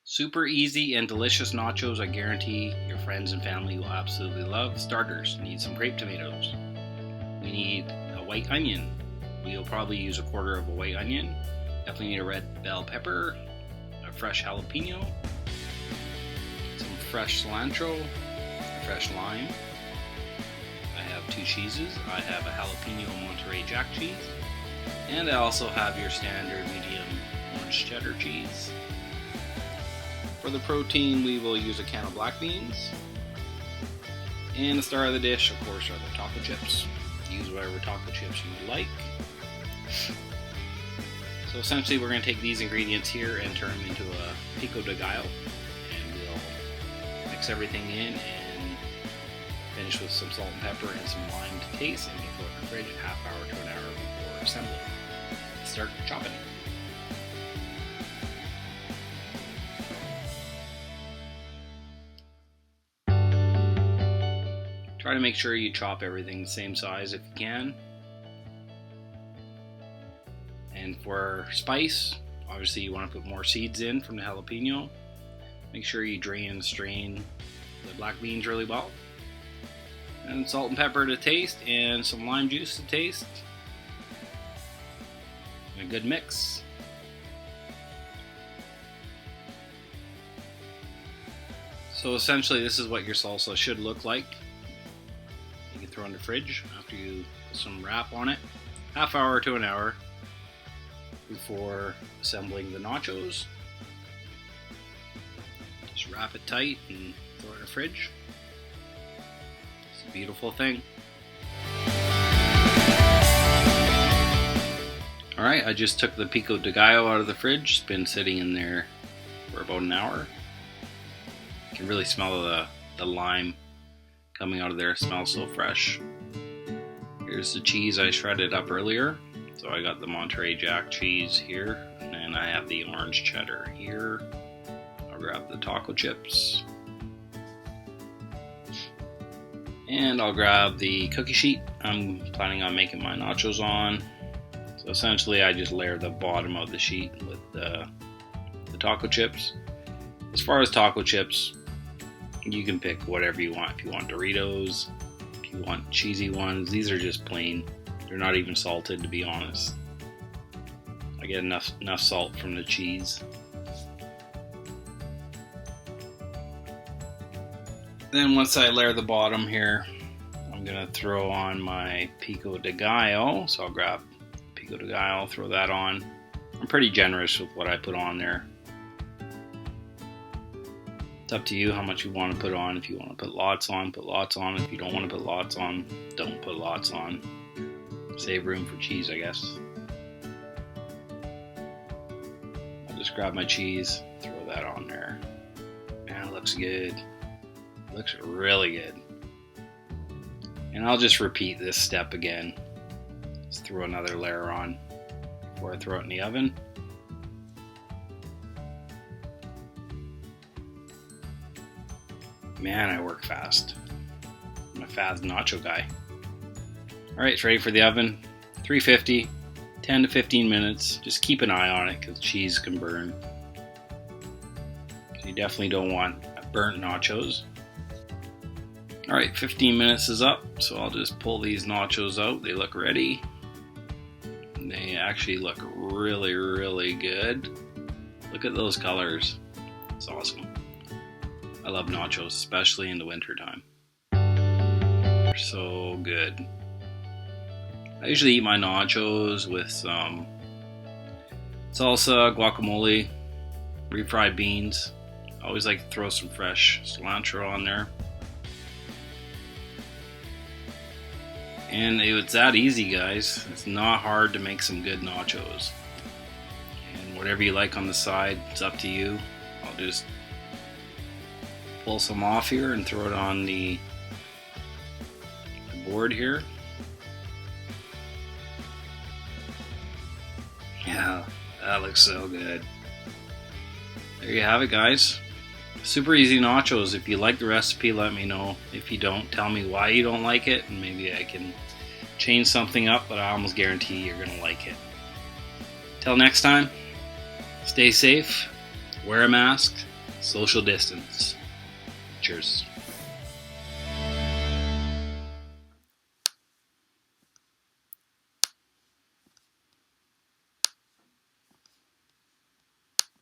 Super easy and delicious nachos I guarantee your friends and family will absolutely love. Starters, need some grape tomatoes. We need a white onion. We'll probably use a quarter of a white onion. Definitely need a red bell pepper, a fresh jalapeno, some fresh cilantro, a fresh lime. I have 2 cheeses. I have a jalapeno Monterey Jack cheese, and I also have your standard medium orange cheddar cheese. For the protein, we will use a can of black beans. And the star of the dish, of course, are the taco chips. Use whatever taco chips you would like. So essentially, we're going to take these ingredients here and turn them into a Pico De Gallo. And we'll mix everything in and finish with some salt and pepper and some lime to taste, and throw it in the fridge a half hour to an hour before assembling. Start chopping it. Try to make sure you chop everything the same size if you can. And for spice, obviously you want to put more seeds in from the jalapeno. Make sure you drain and strain the black beans really well. And salt and pepper to taste, and some lime juice to taste. And a good mix. So essentially this is what your salsa should look like. You can throw in the fridge after you put some wrap on it, half hour to an hour before assembling the nachos. Just wrap it tight and throw it in the fridge. It's a beautiful thing. Alright, I just took the Pico De Gallo out of the fridge. It's been sitting in there for about an hour. You can really smell the lime coming out of there. It smells so fresh. Here's the cheese I shredded up earlier. So I got the Monterey Jack cheese here, and I have the orange cheddar here. I'll grab the taco chips. And I'll grab the cookie sheet I'm planning on making my nachos on. So essentially I just layer the bottom of the sheet with the taco chips. As far as taco chips, you can pick whatever you want. If you want Doritos, if you want cheesy ones, these are just plain. They're not even salted, to be honest. I get enough salt from the cheese. Then once I layer the bottom here, I'm gonna throw on my Pico De Gallo. So I'll grab Pico De Gallo, throw that on. I'm pretty generous with what I put on there. It's up to you how much you want to put on. If you want to put lots on, put lots on. If you don't want to put lots on, don't put lots on. Save room for cheese, I guess. I'll just grab my cheese, throw that on there. And it looks good. It looks really good. And I'll just repeat this step again. Just throw another layer on before I throw it in the oven. Man, I work fast. I'm a fast nacho guy. Alright, it's ready for the oven. 350, 10 to 15 minutes. Just keep an eye on it because cheese can burn. You definitely don't want burnt nachos. Alright, 15 minutes is up, so I'll just pull these nachos out. They look ready. And they actually look really, really good. Look at those colors. It's awesome. I love nachos, especially in the winter time. They're so good. I usually eat my nachos with some salsa, guacamole, refried beans. I always like to throw some fresh cilantro on there. And it's that easy, guys. It's not hard to make some good nachos. And whatever you like on the side, it's up to you. I'll just pull some off here and throw it on the board here. Yeah, that looks so good. There you have it, guys. Super easy nachos. If you like the recipe, let me know. If you don't, tell me why you don't like it, and maybe I can change something up, but I almost guarantee you're gonna like it. Till next time, stay safe, wear a mask, social distance. Cheers.